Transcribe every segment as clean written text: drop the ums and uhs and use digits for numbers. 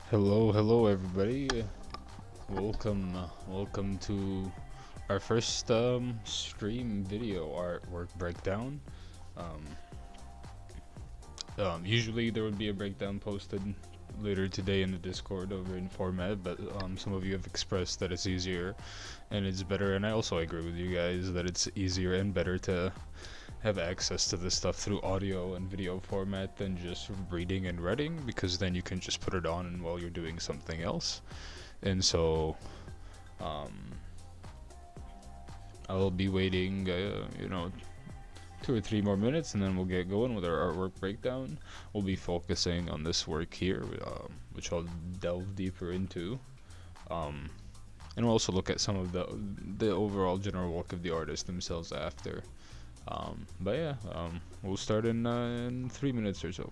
Hello everybody. Welcome to our first stream video artwork breakdown. Um, Usually there would be a breakdown posted later today in the Discord over in format, but some of you have expressed that it's easier and it's better, and I also agree with you guys that it's easier and better to have access to this stuff through audio and video format than just reading and writing, because then you can just put it on while you're doing something else. And so um, I'll be waiting 2 or 3 more minutes, and then we'll get going with our artwork breakdown. We'll be focusing on this work here, which I'll delve deeper into, um, and we'll also look at some of the overall general work of the artist themselves after. But yeah, we'll start in 3 minutes or so.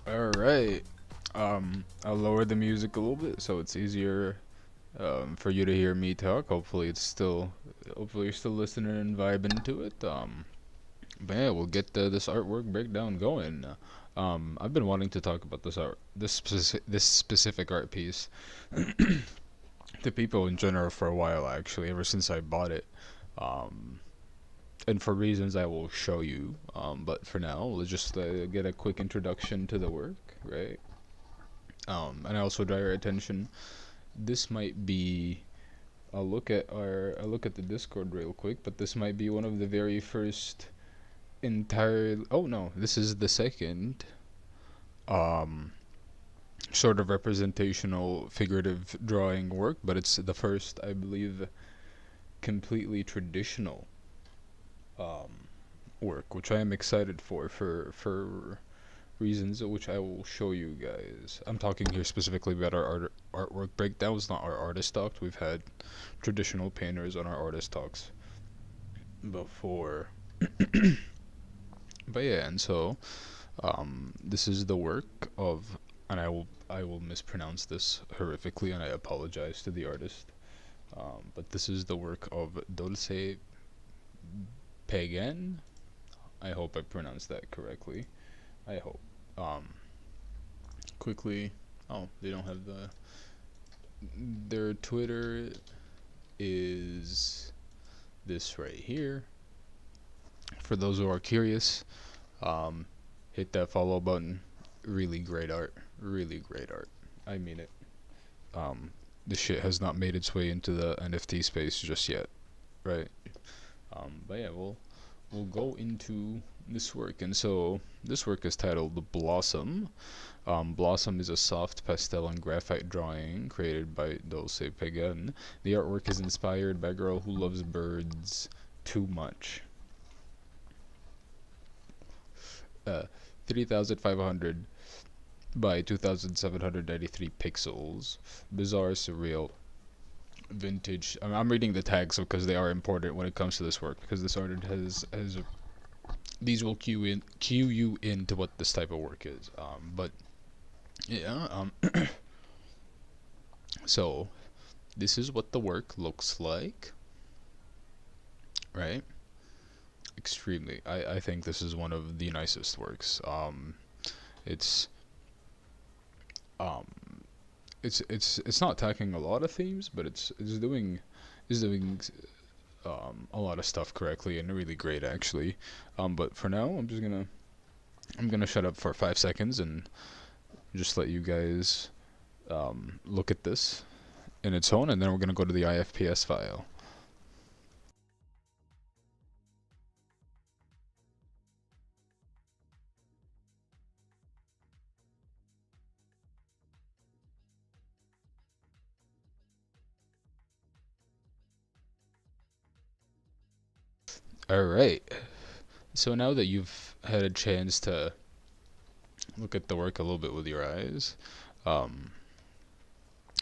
Alright, I'll lower the music a little bit so it's easier for you to hear me talk. Hopefully you're still listening and vibing to it. But yeah, we'll get this artwork breakdown going. I've been wanting to talk about this specific art piece to people in general for a while, actually, ever since I bought it. Um, and for reasons I will show you. But for now, let's just get a quick introduction to the work, right? And I also draw your attention. This might be. I'll look at the Discord real quick, but this might be one of the very first entire. Oh no, this is the second um sort of representational figurative drawing work, but it's the first, I believe, completely traditional work, which I am excited for reasons which I will show you guys. I'm talking here specifically about our artwork breakdowns, not our artist talks. We've had traditional painters on our artist talks before. But yeah, and so this is the work of, and I will mispronounce this horrifically, and I apologize to the artist. But this is the work of Dolce Paganne. I hope I pronounced that correctly. I hope. Um, Quickly. Oh, they don't have their Twitter is this right here. For those who are curious, um, hit that follow button. Really great art. Really great art. I mean it. Um, this shit has not made its way into the NFT space just yet, right? But yeah, we'll go into this work, and so this work is titled Blossom. Blossom is a soft pastel and graphite drawing created by Dolce Paganne. The artwork is inspired by a girl who loves birds too much. 3,500 by 2,793 pixels. Bizarre, surreal, vintage. I'm reading the tags because they are important when it comes to this work, because this artist has these will cue you into what this type of work is. But yeah. So this is what the work looks like, right? Extremely. I think this is one of the nicest works. It's um it's not attacking a lot of themes, but it's doing a lot of stuff correctly and really great actually. But for now, I'm gonna shut up for 5 seconds and just let you guys look at this in its own, and then we're gonna go to the IFPS file. All right. So now that you've had a chance to look at the work a little bit with your eyes, um,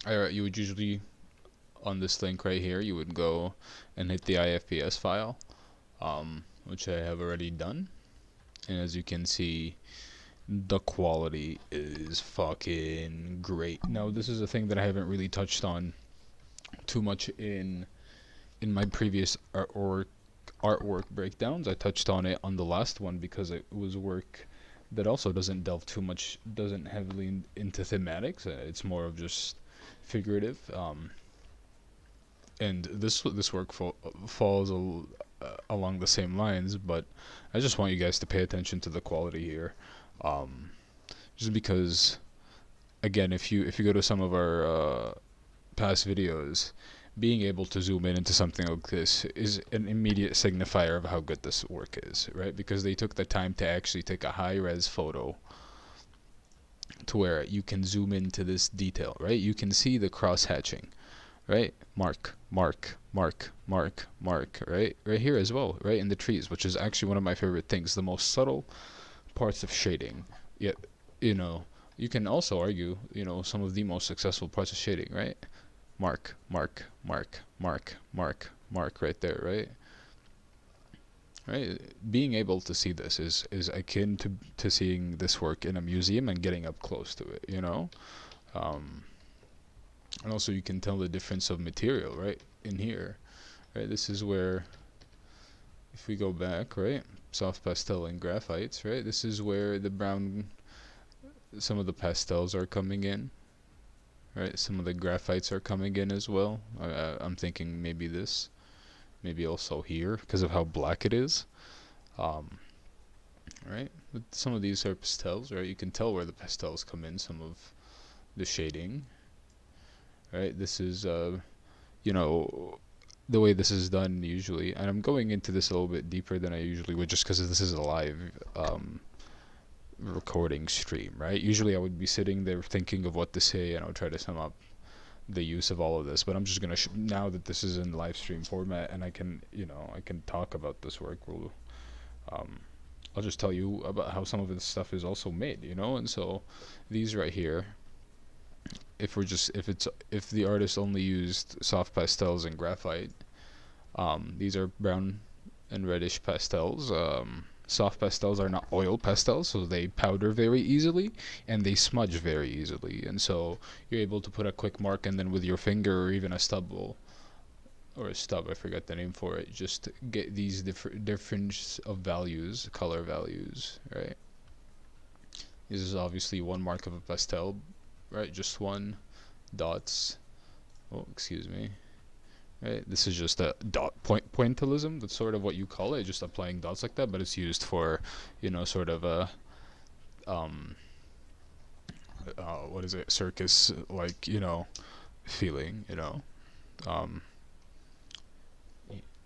all right, you would usually on this link right here, you would go and hit the IFPS file, which I have already done. And as you can see, the quality is fucking great. Now, this is a thing that I haven't really touched on too much in my previous artwork breakdowns. I touched on it on the last one because it was work that also doesn't delve too much, doesn't heavily into thematics. It's more of just figurative. And this work falls along the same lines, but I just want you guys to pay attention to the quality here, um, just because again, if you go to some of our past videos, being able to zoom in into something like this is an immediate signifier of how good this work is, right? Because they took the time to actually take a high res photo to where you can zoom into this detail, right? You can see the cross hatching, right? Mark, mark, mark, mark, mark, right? Right here as well, right? In the trees, which is actually one of my favorite things, the most subtle parts of shading. Yet, you know, you can also argue, some of the most successful parts of shading, right? Mark, mark, mark, mark, mark, mark, right there, right? Right? Being able to see this is akin to seeing this work in a museum and getting up close to it, Um, and also you can tell the difference of material, right? In here, right? This is where, if we go back, right? Soft pastel and graphites, right? This is where the brown, some of the pastels are coming in, right? Some of the graphites are coming in as well. I'm thinking maybe this, maybe also here because of how black it is. Um, right? But some of these are pastels, right? You can tell where the pastels come in. Some of the shading, right? This is you know, the way this is done usually, and I'm going into this a little bit deeper than I usually would, just because this is a live recording stream, right? Usually I would be sitting there thinking of what to say, and I'll try to sum up the use of all of this, but I'm just gonna now that this is in live stream format and I can talk about this work. Um, I'll just tell you about how some of this stuff is also made, and so these right here, if the artist only used soft pastels and graphite, these are brown and reddish pastels. Soft pastels are not oil pastels, so they powder very easily and they smudge very easily. And so you're able to put a quick mark, and then with your finger or even a stubble or a stub, I forget the name for it, just get these difference of values, color values, right? This is obviously one mark of a pastel, right? Just one dots. Oh, excuse me. Right, this is just a pointillism. That's sort of what you call it, just applying dots like that, but it's used for, sort of a, um, what is it, circus, like, feeling, Um,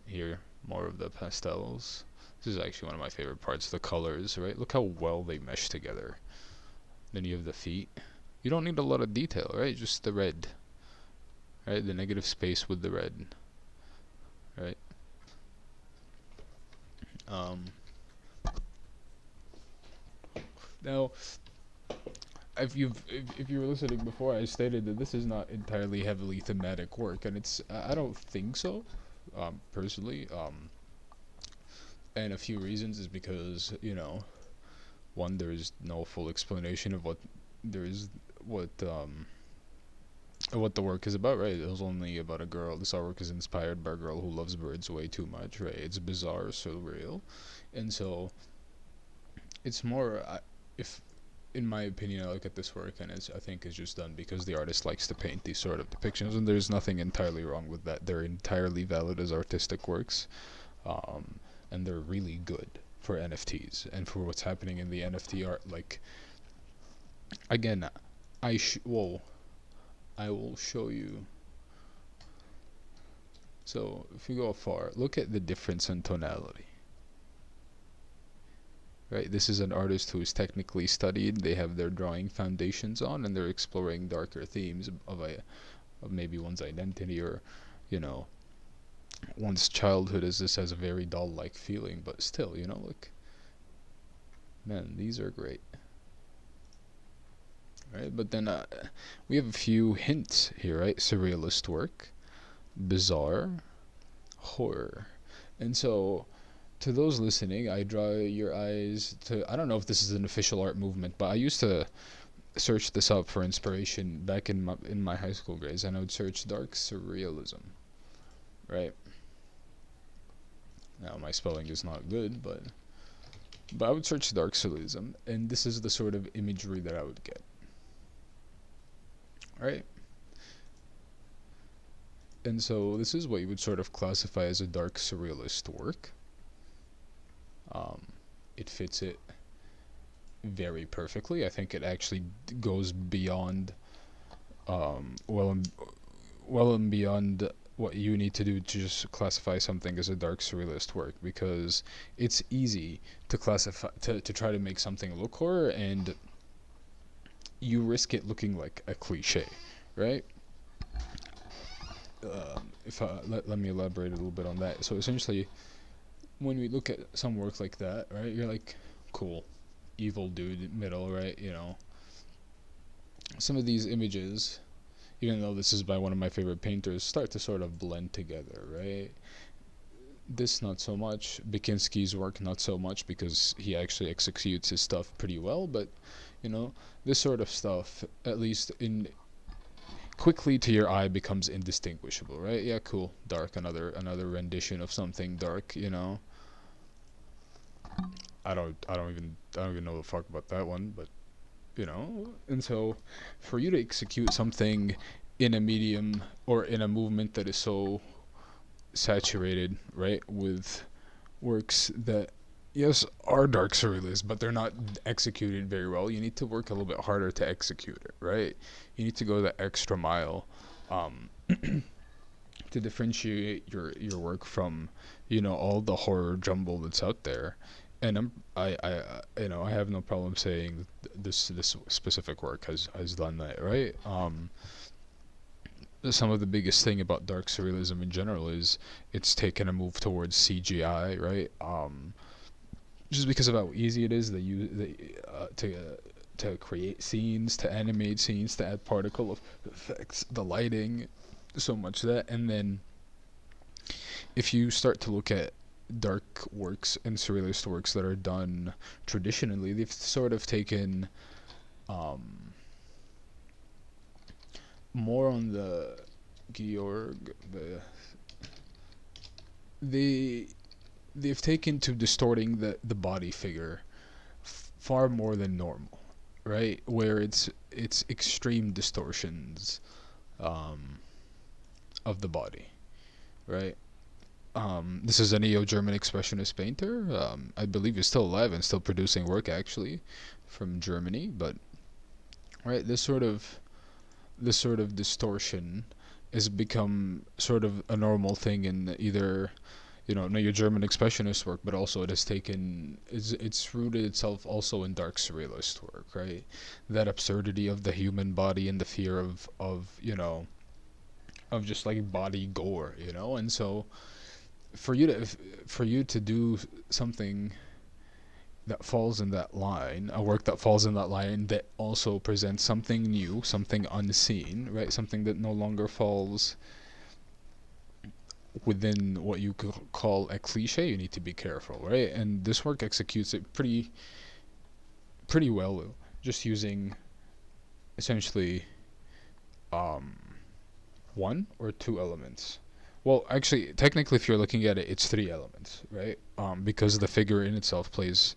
here, more of the pastels. This is actually one of my favorite parts, the colors, right? Look how well they mesh together. Then you have the feet. You don't need a lot of detail, right? Just the red, right? The negative space with the red, right? Um, Now, if you were listening before, I stated that this is not entirely heavily thematic work, and I don't think so, personally. And a few reasons is because one, there is no full explanation of there is what what the work is about, right? It was only about a girl. This artwork is inspired by a girl who loves birds way too much, right? It's bizarre, surreal, and so it's more if in my opinion, I look at this work and I think it's just done because the artist likes to paint these sort of depictions, and there's nothing entirely wrong with that. They're entirely valid as artistic works, um, and they're really good for NFTs and for what's happening in the NFT art. Like, again, I will show you. So if we go far, look at the difference in tonality. Right, this is an artist who is technically studied. They have their drawing foundations on, and they're exploring darker themes of maybe one's identity, or, you know, one's childhood. As this has a very doll-like feeling, but still, look, man, these are great. Right, but then we have a few hints here, right? Surrealist work, bizarre, horror, and so to those listening, I draw your eyes to. I don't know if this is an official art movement, but I used to search this up for inspiration back in my high school grades, and I would search dark surrealism. Right. Now my spelling is not good, but I would search dark surrealism, and this is the sort of imagery that I would get. Right. And so this is what you would sort of classify as a dark surrealist work. Um, it fits it very perfectly. I think it actually goes beyond, well and beyond what you need to do to just classify something as a dark surrealist work, because it's easy to classify to try to make something look horror, and you risk it looking like a cliche, right? If let me elaborate a little bit on that. So essentially, when we look at some work like that, right, you're like, cool, evil dude middle, right? Some of these images, even though this is by one of my favorite painters, start to sort of blend together, right? This not so much. Bikinski's work not so much, because he actually executes his stuff pretty well, but this sort of stuff, at least in quickly to your eye, becomes indistinguishable, right? Yeah, cool, dark, another rendition of something dark. I don't even know the fuck about that one, but and so for you to execute something in a medium or in a movement that is so saturated, right, with works that, yes, are dark surrealists, but they're not executed very well, you need to work a little bit harder to execute it, right? You need to go the extra mile, um, to differentiate your work from all the horror jumble that's out there. And I have no problem saying this specific work has done that, right? Some of the biggest thing about dark surrealism in general is it's taken a move towards CGI, right? Just because of how easy it is to create scenes, to animate scenes, to add particle effects, the lighting, so much that. And then if you start to look at dark works and surrealist works that are done traditionally, they've sort of taken more on the Georg they've taken to distorting the body figure far more than normal, right? Where it's extreme distortions of the body, right? This is a neo-German expressionist painter. I believe he's still alive and still producing work, actually, from Germany. But right, this sort of distortion has become sort of a normal thing in either neo-German expressionist work, but also it's rooted itself also in dark surrealist work, right? That absurdity of the human body and the fear of just like body gore, and so for you to do something that falls in that line, a work that falls in that line, that also presents something new, something unseen, right? Something that no longer falls within what you could call a cliche, you need to be careful, right? And this work executes it pretty well, just using essentially one or two elements. Well, actually, technically, if you're looking at it, it's three elements, right? Because the figure in itself plays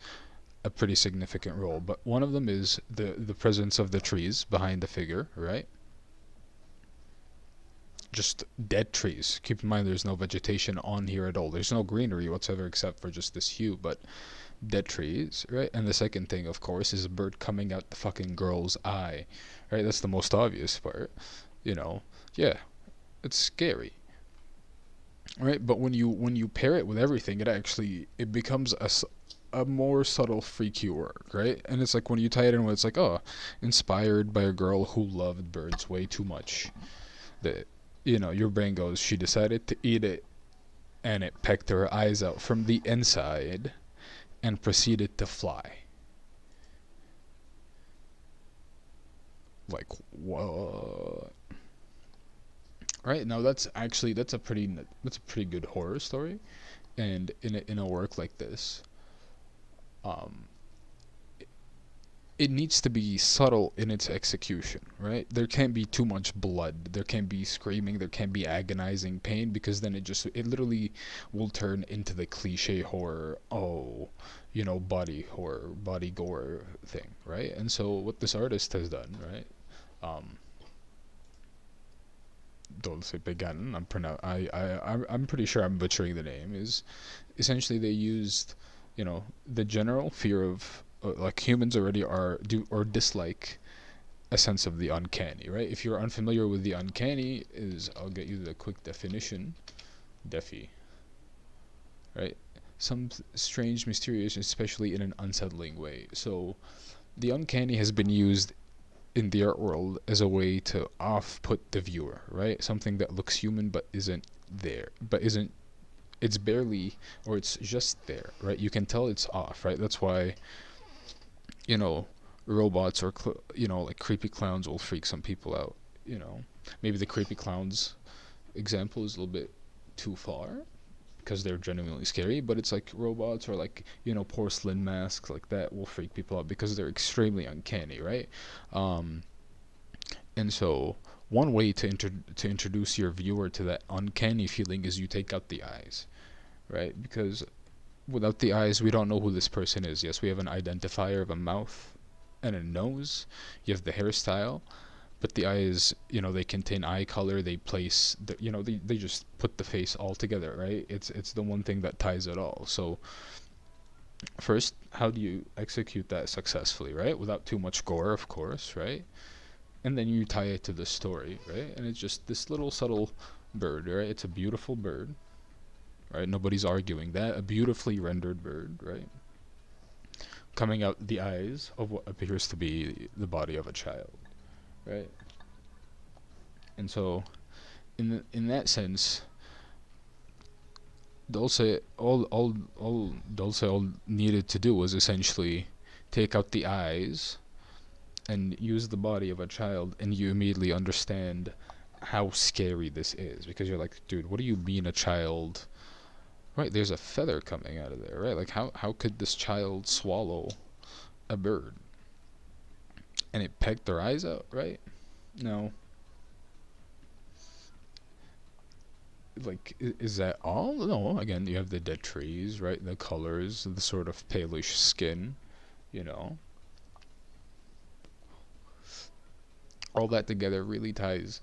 a pretty significant role. But one of them is the presence of the trees behind the figure, right? Just dead trees. Keep in mind, there's no vegetation on here at all. There's no greenery whatsoever except for just this hue, but dead trees, right? And the second thing, of course, is a bird coming out the fucking girl's eye, right? That's the most obvious part, you know. Yeah, it's scary, right? But when you pair it with everything, it becomes a more subtle freak you work, right? And it's like when you tie it in with, it's like, oh, inspired by a girl who loved birds way too much, that, your brain goes, she decided to eat it, and it pecked her eyes out from the inside and proceeded to fly. Like, what? Right now, that's a pretty good horror story, and in a work like this, um, it needs to be subtle in its execution, right? There can't be too much blood. There can't be screaming. There can't be agonizing pain, because then it literally will turn into the cliche horror, oh, body horror, body gore thing, right? And so what this artist has done, right? Um, Dolce Paganne, I'm pretty sure I'm butchering the name, is essentially they used, the general fear of, like, humans already are do or dislike a sense of the uncanny, right? If you're unfamiliar with the uncanny, I'll get you the quick definition. Defi, right? Some strange, mysterious, especially in an unsettling way. So the uncanny has been used in the art world as a way to off-put the viewer, right? Something that looks human but isn't there, but isn't it's barely, or it's just there, right? You can tell it's off, right? That's why, you know robots or like creepy clowns will freak some people out. Maybe the creepy clowns example is a little bit too far, because they're genuinely scary, but it's like robots, or like, porcelain masks like that will freak people out because they're extremely uncanny, right? um and so one way to introduce your viewer to that uncanny feeling is you take out the eyes, right? Because without the eyes, we don't know who this person is. Yes, we have an identifier of a mouth and a nose. You have the hairstyle, but the eyes, they contain eye color. They place, they just put the face all together, right? It's the one thing that ties it all. So first, how do you execute that successfully, right? Without too much gore, of course, right? And then you tie it to the story, right? And it's just this little subtle bird, right? It's a beautiful bird, right? Nobody's arguing that. A beautifully rendered bird, right? Coming out the eyes of what appears to be the body of a child, right? And so, in that sense, Dulce all needed to do was essentially take out the eyes and use the body of a child, and you immediately understand how scary this is, because you're like, dude, what do you mean a child? Right, there's a feather coming out of there, right? Like, how could this child swallow a bird? And it pecked their eyes out, right? No. Like, is that all? No, again, you have the dead trees, right? The colors, the sort of palish skin, you know. All that together really ties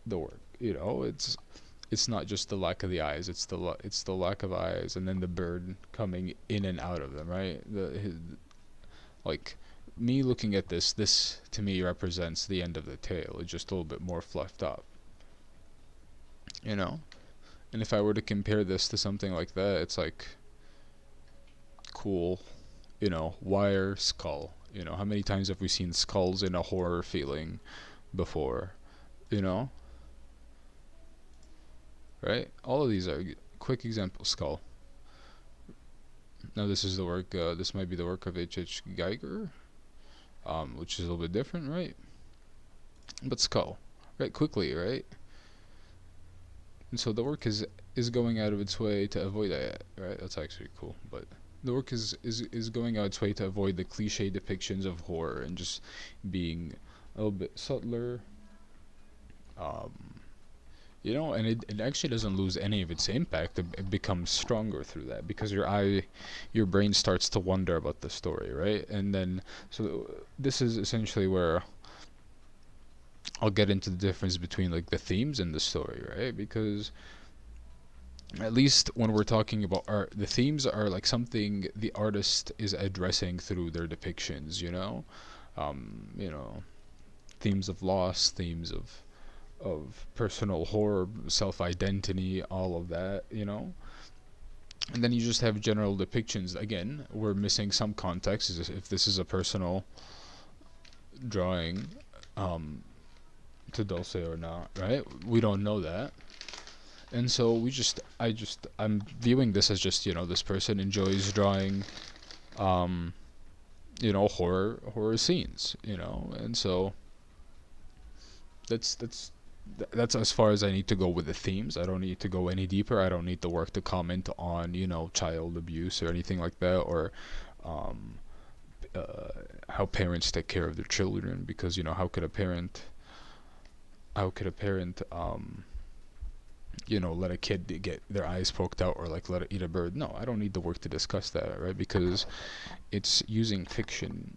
the work, it's not just the lack of the eyes, it's the lack of eyes, and then the bird coming in and out of them, right? Like, me looking at this to me represents the end of the tale. It's just a little bit more fluffed up, you know. And if I were to compare this to something like that, it's like, cool, wire skull. How many times have we seen skulls in a horror feeling before? You know, right? All of these are quick examples. Skull. Now this is the work. This might be the work of H. Geiger, which is a little bit different, right? But skull, right? Quickly, right? And so the work is going out of its way to avoid that, right? That's actually cool. But the work is going out its way to avoid the cliche depictions of horror, and just being a little bit subtler, um, And it actually doesn't lose any of its impact. It becomes stronger through that because your brain starts to wonder about the story, right? And then, so this is essentially where I'll get into the difference between like the themes and the story, right? Because at least when we're talking about art, the themes are like something the artist is addressing through their depictions, you know, themes of loss, themes of personal horror, self-identity, all of that, and then you just have general depictions. Again, we're missing some context if this is a personal drawing to Dolce or not, right? We don't know that. And so I'm viewing this as just, this person enjoys drawing, um, horror scenes, and so that's that's as far as I need to go with the themes. I don't need to go any deeper. I don't need the work to comment on, child abuse or anything like that, or um, how parents take care of their children. Because how could a parent, let a kid get their eyes poked out, or like let it eat a bird? No, I don't need the work to discuss that, right? Because it's using fiction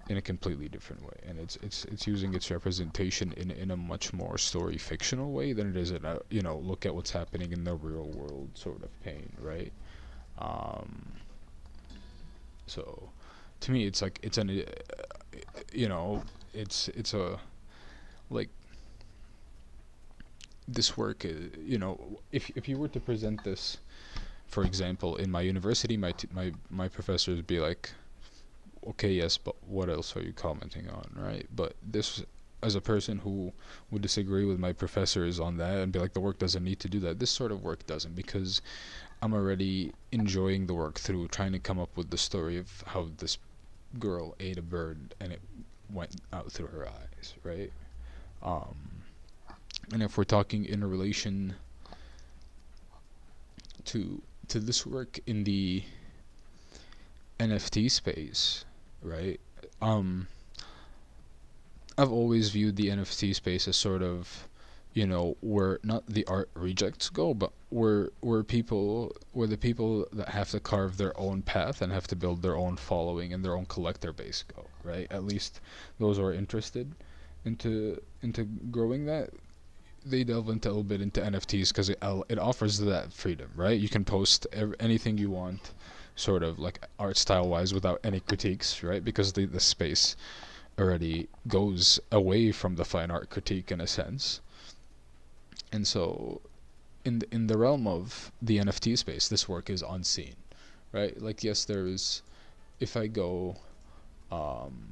in a completely different way, and it's using its representation in a much more story fictional way than it is in a, look at what's happening in the real world sort of pain, right? um so to me, it's like you know it's a like this work, if you were to present this, for example, in my university, my professors would be like, okay, yes, but what else are you commenting on, right? But this, as a person who would disagree with my professors on that and be like, the work doesn't need to do that, this sort of work doesn't, because I'm already enjoying the work through trying to come up with the story of how this girl ate a bird and it went out through her eyes, right? um and if we're talking in relation to this work in the NFT space, right? um I've always viewed the NFT space as sort of, where not the art rejects go, but where the people that have to carve their own path and have to build their own following and their own collector base go, right? At least those who are interested into growing that, they delve into a little bit into NFTs because it offers that freedom, right? You can post anything you want, sort of like art style wise, without any critiques, right? Because the space already goes away from the fine art critique in a sense. And so in the realm of the NFT space, this work is unseen, right? Like, yes, there's if I go um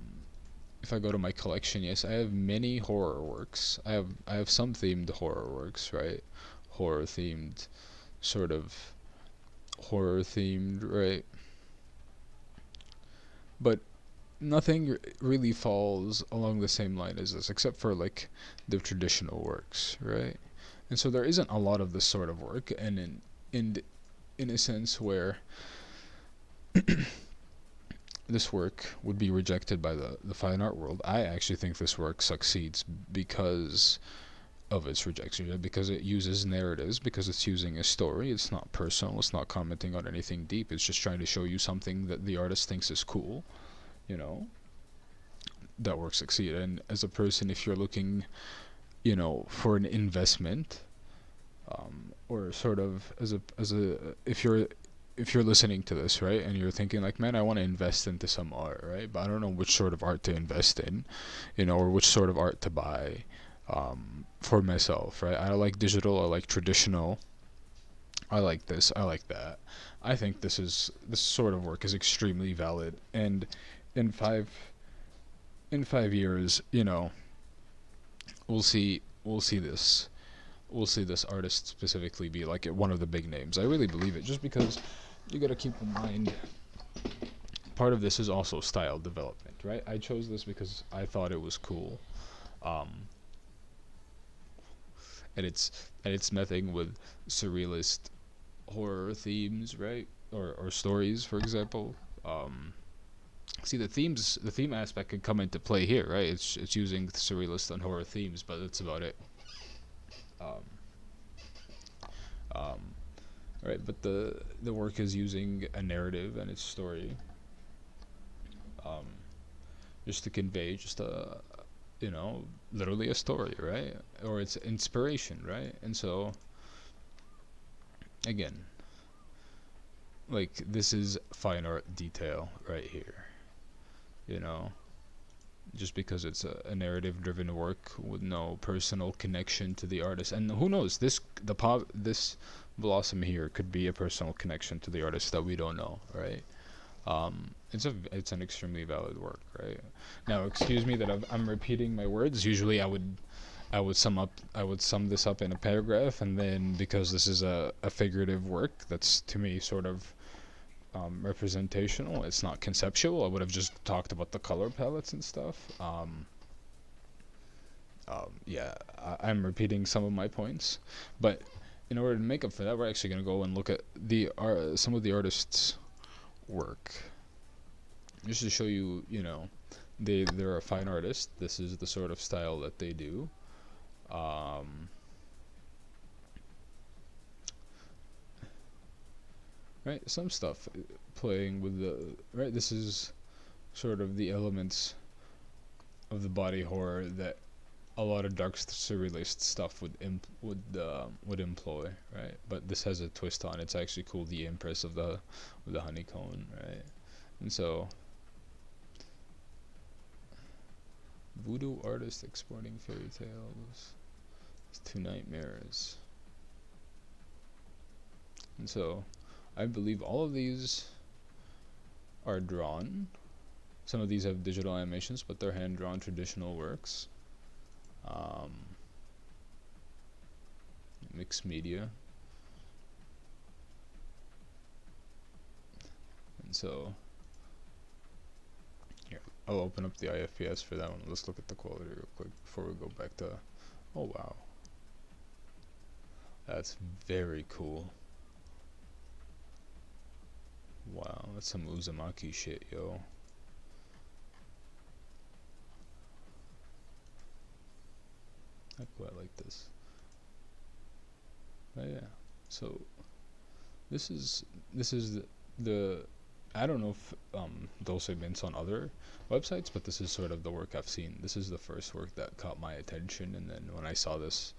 if I go to my collection, yes, I have many horror works. I have some themed horror works, right? Horror themed, sort of horror themed, right? But nothing really falls along the same line as this, except for like the traditional works, right? And so there isn't a lot of this sort of work, and in a sense where this work would be rejected by the fine art world, I actually think this work succeeds because of its rejection, right? Because it uses narratives, because it's using a story. It's not personal. It's not commenting on anything deep. It's just trying to show you something that the artist thinks is cool, you know. That work succeed. And as a person, if you're looking, for an investment, or sort of as a if you're listening to this, right, and you're thinking like, man, I want to invest into some art, right, but I don't know which sort of art to invest in, or which sort of art to buy, for myself, right? I like digital, I like traditional, I like this, I like that. I think this sort of work is extremely valid, and in 5 years, we'll see this we'll see this artist specifically be like one of the big names. I really believe it, just because you got to keep in mind, part of this is also style development, right? I chose this because I thought it was cool, um, and it's nothing with surrealist horror themes, right? Or stories, for example. See, the theme aspect can come into play here, right? It's using surrealist and horror themes, but that's about it. Um, right? But the work is using a narrative and its story, um, just to convey just a, literally a story, right? Or it's inspiration, right? And so again, like this is fine art detail right here, you know, just because it's a narrative driven work with no personal connection to the artist. And who knows, this blossom here could be a personal connection to the artist that we don't know, right? It's an extremely valid work, right? Now, excuse me that I'm repeating my words. Usually, I would sum this up in a paragraph, and then because this is a figurative work that's to me sort of representational, it's not conceptual. I would have just talked about the color palettes and stuff. Yeah, I'm repeating some of my points, but in order to make up for that, we're actually going to go and look at some of the artists' work, just to show you, they're a fine artist. This is the sort of style that they do. Right, some stuff playing with the right. This is sort of the elements of the body horror that a lot of dark surrealist stuff would employ, right? But this has a twist on. It's actually called the Empress of the honeycomb, right? And so, voodoo artist exporting fairy tales, it's two nightmares, and so I believe all of these are drawn. Some of these have digital animations, but they're hand-drawn traditional works. Mixed media. And so, here, I'll open up the IFPS for that one. Let's look at the quality real quick before we go back to, oh wow. That's very cool. Wow, that's some Uzumaki shit, yo. I like this. Oh yeah. So this is the I don't know if Dolce mints on other websites, but this is sort of the work I've seen. This is the first work that caught my attention, and then when I saw this,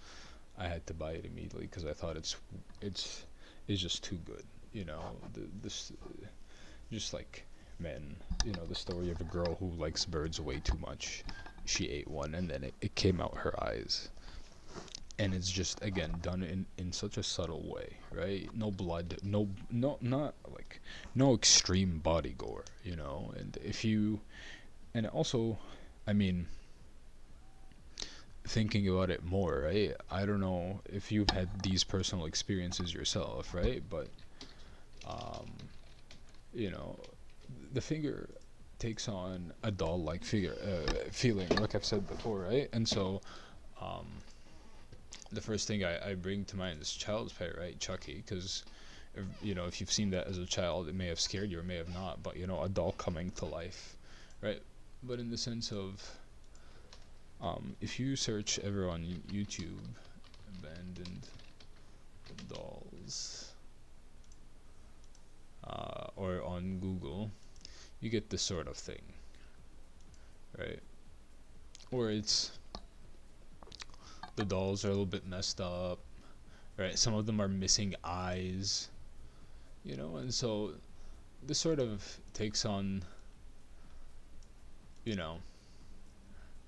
I had to buy it immediately because I thought it's just too good. This just like, man, the story of a girl who likes birds way too much. She ate one, and then it came out her eyes. And it's just, again, done in such a subtle way, right? No blood, not like, no extreme body gore, and also, I mean, thinking about it more, right? I don't know if you've had these personal experiences yourself, right? But, you know, the figure takes on a doll-like feeling, like I've said before, right? And so, the first thing I bring to mind is Child's Play, right? Chucky, because if you've seen that as a child, it may have scared you or may have not, but a doll coming to life, right? But in the sense of, if you search ever on YouTube, abandoned dolls, or on Google, you get this sort of thing, right? Where the dolls are a little bit messed up, right? Some of them are missing eyes, and so this sort of takes on,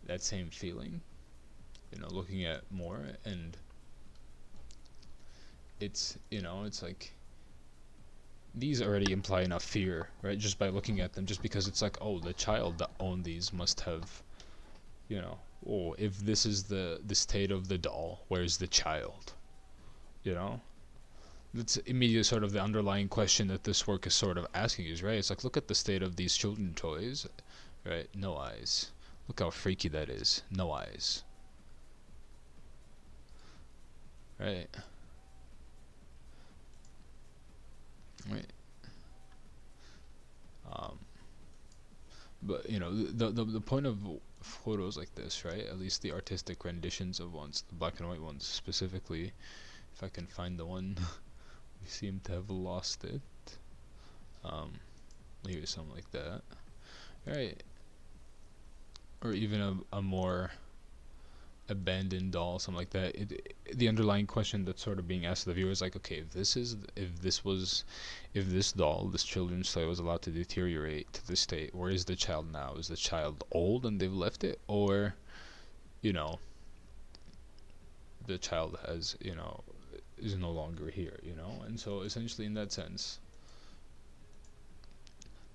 that same feeling, looking at more, and it's like these already imply enough fear, right? Just by looking at them, just because it's like, oh, the child that owned these must have, oh, if this is the state of the doll, where's the child? That's immediately sort of the underlying question that this work is sort of asking is, right? It's like, look at the state of these children toys, right? No eyes. Look how freaky that is. No eyes. Right? Right. But the point of photos like this, right? At least the artistic renditions of ones, the black and white ones specifically, if I can find the one You seem to have lost it. Um, Maybe something like that. Right. Or even a more abandoned doll, something like that. The underlying question that's sort of being asked of the viewer is like, okay, if this doll, this children's toy, was allowed to deteriorate to this state, where is the child now? Is the child old and they've left it, or you know, the child has, is no longer here, and so essentially in that sense,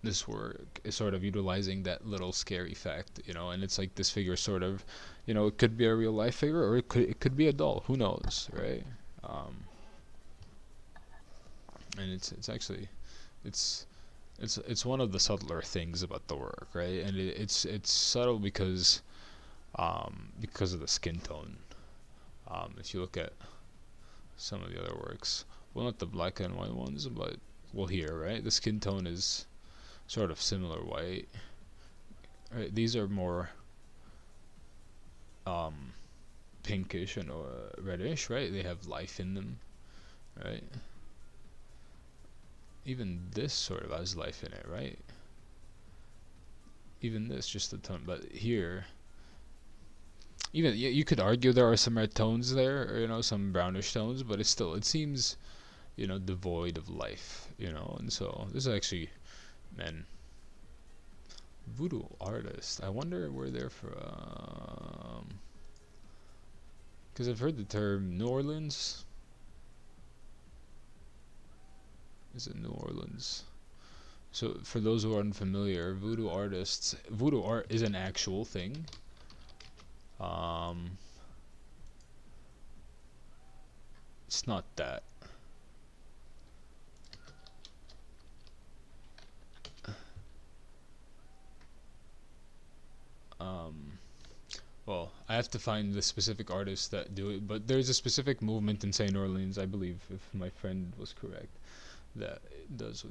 this work is sort of utilizing that little scary fact, and it's like this figure sort of, it could be a real life figure or it could be a doll. Who knows, right? Um, and it's actually, it's it's one of the subtler things about the work, right? And it's subtle because of the skin tone. If you look at some of the other works, well, not the black and white ones, but well, here, right, the skin tone is sort of similar white. Right, these are more um, pinkish and reddish, right? They have life in them, right? Even this sort of has life in it, right? Even this, just a tone, but here, even you could argue there are some red tones there, or some brownish tones, but it seems, devoid of life, and so this is actually, man, voodoo artist. I wonder where they're from. Because I've heard the term New Orleans. Is it New Orleans? So for those who are unfamiliar, voodoo artists, voodoo art is an actual thing. Um, it's not that. Um, well, I have to find the specific artists that do it, but there's a specific movement in Saint Orleans, I believe, if my friend was correct, that does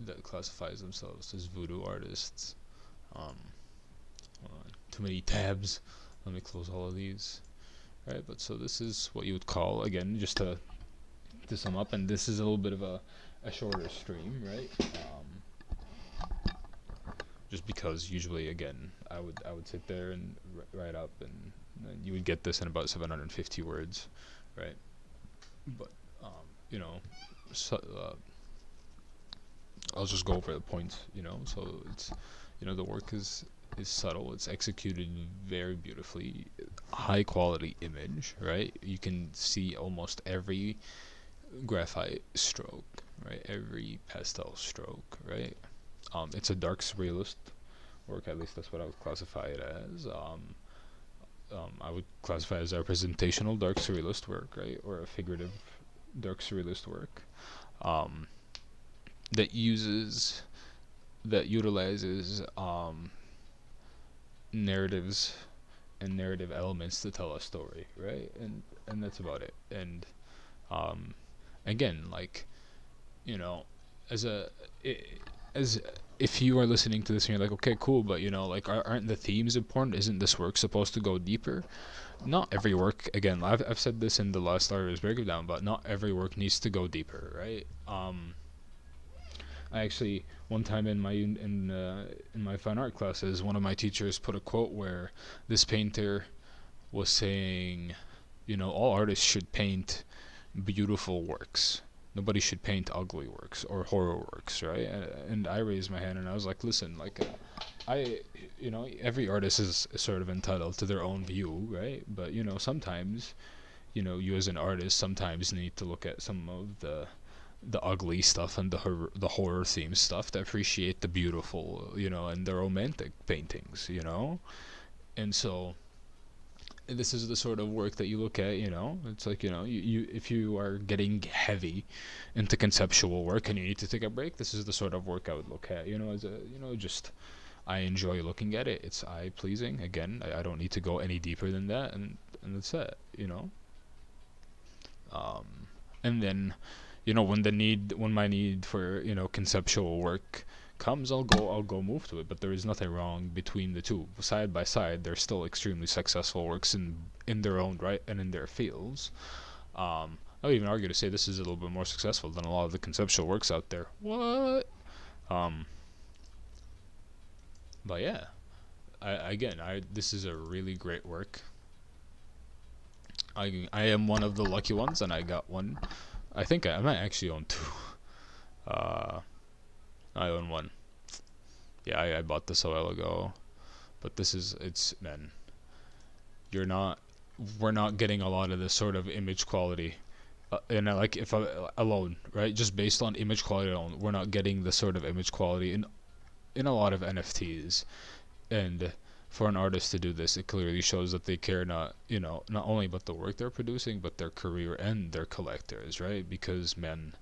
that classifies themselves as voodoo artists. Um, hold on, too many tabs. Let me close all of these. Right, but so this is what you would call, again, just to sum up, and this is a little bit of a shorter stream, right? Just because usually, again, I would sit there and write up, and you would get this in about 750 words, right? But you know, so, I'll just go over the points, So it's, the work is subtle. It's executed very beautifully. High quality image, right? You can see almost every graphite stroke, right? Every pastel stroke, right? It's a dark surrealist work. At least that's what I would classify it as. I would classify it as a representational dark surrealist work, right, or a figurative dark surrealist work. Um, that utilizes narratives and narrative elements to tell a story, right? And that's about it. And um, again, like, you know, as a as if you are listening to this and you're like, okay, cool, but like, aren't the themes important? Isn't this work supposed to go deeper? Not every work. Again, I've said this in the last artist breakdown, but not every work needs to go deeper, right? I actually, one time in my fine art classes, one of my teachers put a quote where this painter was saying, all artists should paint beautiful works. Nobody should paint ugly works or horror works, right? And I raised my hand and I was like, listen, like, I, every artist is sort of entitled to their own view, right? But sometimes, you as an artist sometimes need to look at some of the ugly stuff and the horror theme stuff to appreciate the beautiful, and the romantic paintings, and so this is the sort of work that you look at, it's like, you if you are getting heavy into conceptual work and you need to take a break, this is the sort of work I would look at, as a, just, I enjoy looking at it. It's eye pleasing. Again, I don't need to go any deeper than that, and that's it, um and then, when my need for, conceptual work comes, I'll go move to it. But there is nothing wrong between the two. Side by side, they're still extremely successful works in their own right and in their fields. I would even argue to say this is a little bit more successful than a lot of the conceptual works out there. What? Um, but yeah, this is a really great work. I am one of the lucky ones, and I got one. I think I might actually own two. Uh, I own one. Yeah, I bought this a while ago, but it's man, you're not we're not getting a lot of this sort of image quality. And like if I alone, right, just based on image quality alone, we're not getting the sort of image quality in a lot of NFTs. And for an artist to do this, it clearly shows that they care not only about the work they're producing, but their career and their collectors, right? Because man,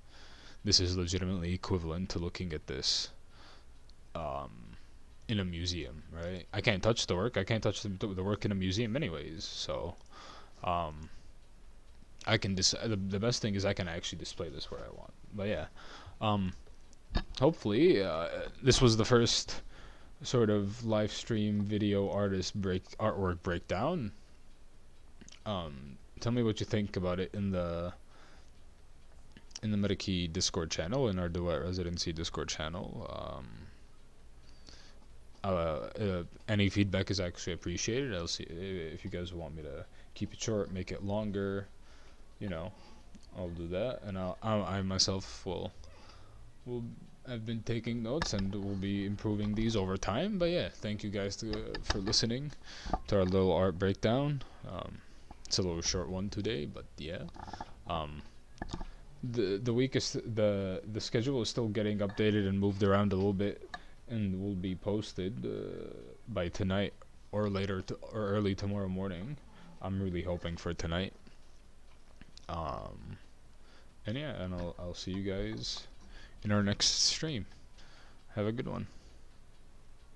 this is legitimately equivalent to looking at this um, in a museum, right? I can't touch the work. I can't touch the work in a museum, anyways. So, um, I can the best thing is I can actually display this where I want. But yeah, um, hopefully, this was the first sort of live stream video artwork breakdown. Tell me what you think about it in the Metakey Discord channel, in our Duat residency Discord channel. Any feedback is actually appreciated. I'll see if you guys want me to keep it short, make it longer. I'll do that, and I myself will I've been taking notes and will be improving these over time. But yeah, thank you guys for listening to our little art breakdown. It's a little short one today, but yeah. The week is the schedule is still getting updated and moved around a little bit, and will be posted by tonight or or early tomorrow morning. I'm really hoping for tonight. And yeah, and I'll see you guys in our next stream. Have a good one.